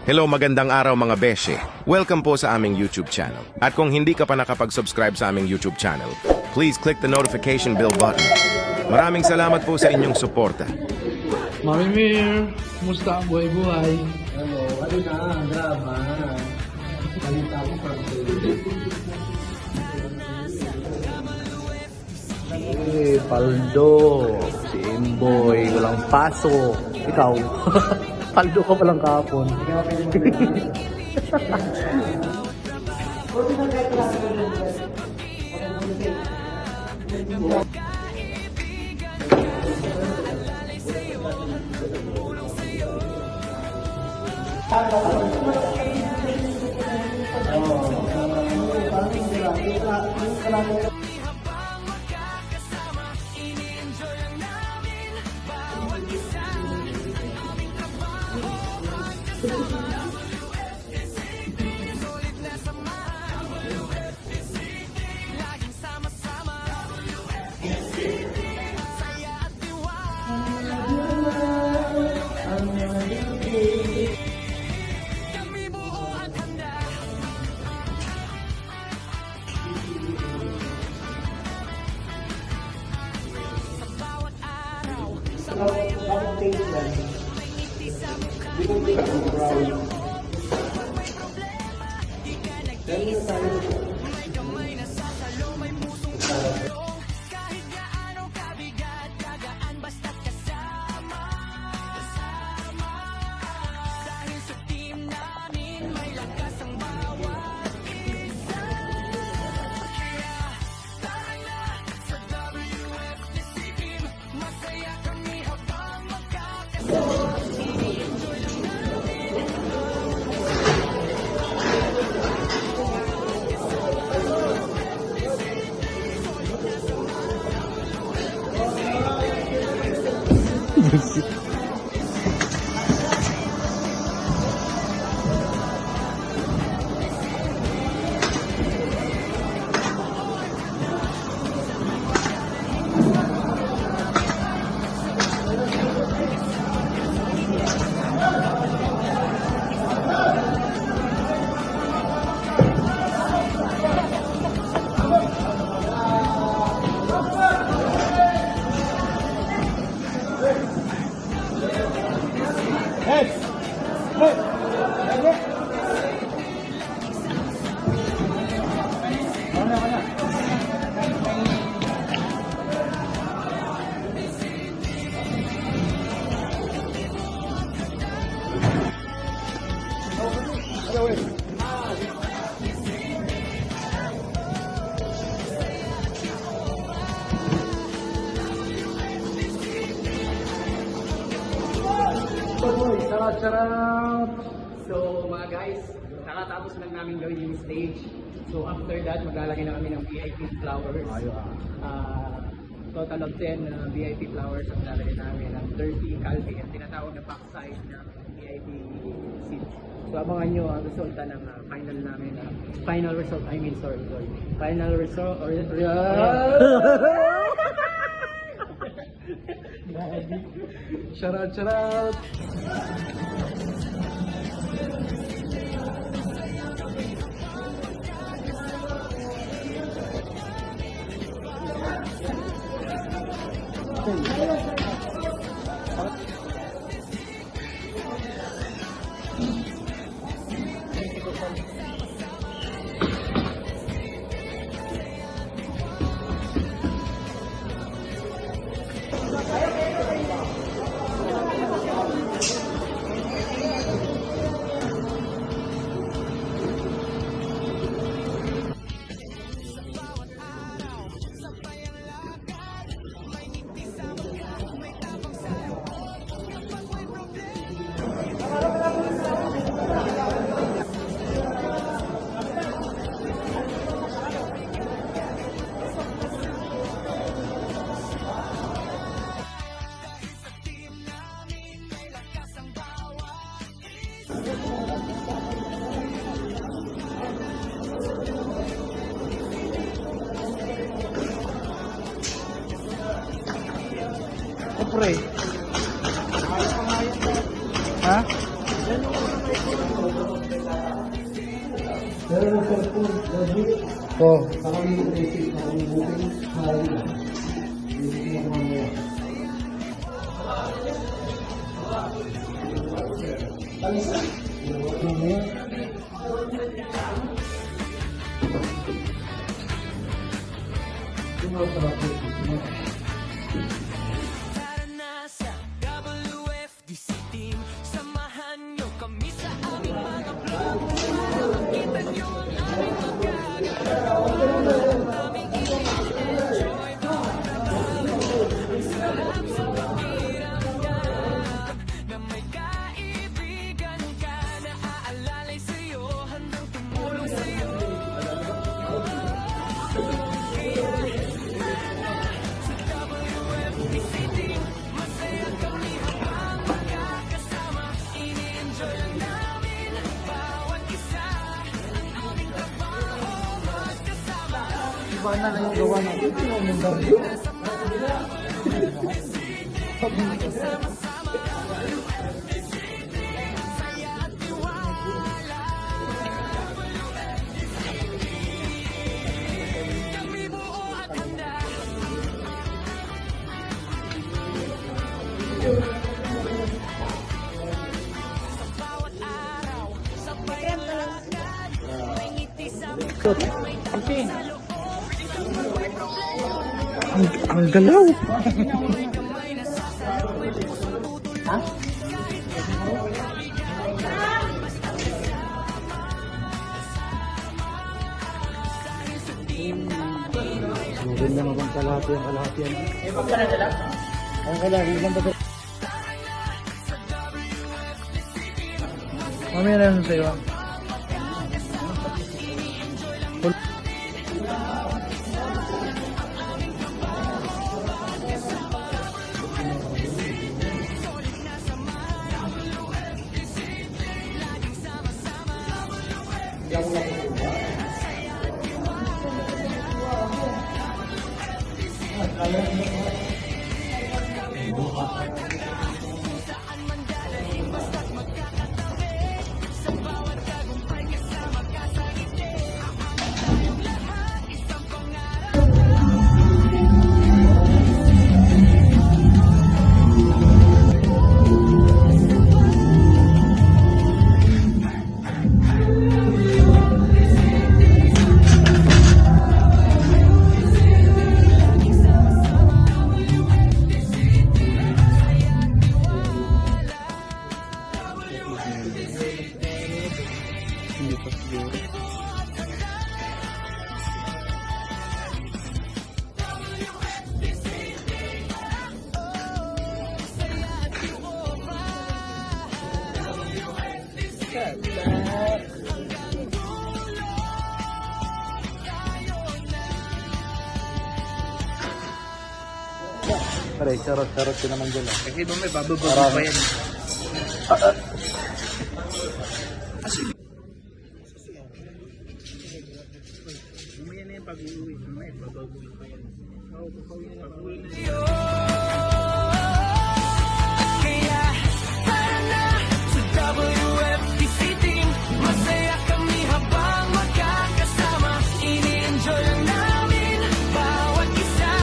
Hello, magandang araw mga beshe. Welcome po sa aming YouTube channel. At kung hindi ka pa nakapag-subscribe sa aming YouTube channel, please click the notification bell button. Maraming salamat po sa inyong suporta. Mami Mir, kumusta ang buhay-buhay? Hello, ano na, drama. Balita ko from Paldo, si Imboy, walang pasok. Ikaw, Paldo ka palang kahapon. Charot! So mga guys, nakatapos lang namin gawin yung stage. So after that, maglalagay na kami ng VIP flowers. Total of 10 VIP flowers ang lalagay namin ng 30 calvi at tinatawag na backside ng VIP seat. So abangan nyo ang resulta ng final namin. Final result, sorry. Final result, Charot! pre. Ha? Oh. Tara na sa WFDC team, samahan nyo kami sa aming mga vlog. Kita nyo ang aming magagawa, aming i-enjoy Ang sarap sa pakiramdam na may kaibigan ka na aalalay sa'yo, handang tumulong sa'yo. WFDC team, masaya kami habang magkakasama. Ini-enjoy lang namin bawat isa, ang aming trabaho magkasama. Iba na lang yung gawa natin. Yung baryo. Saya at tiwala, kami buo at handa. Sa bawat araw, sabay ang lakad, may ngiti sa mukha, may tama sa loob. Ang galaw. Kamay na sasaluin, pusong tutuloy. Maganda naman kalahati ang kalahati yan. Ang kalahati lang ba? Mamaya na lang sa'yo. Saan man dadaling basta't magkakatabi, sa bawat tagumpay kasama ka sa ngiti. Tayong lahat isang pangarap. Hindi pa siguro. Pare, charot-charot ko naman dyan. Kasi ba may bababag pa yan. Umaya na yung pag-uwi. May bababag pa yan. Oo, pag-uwi na. Yo,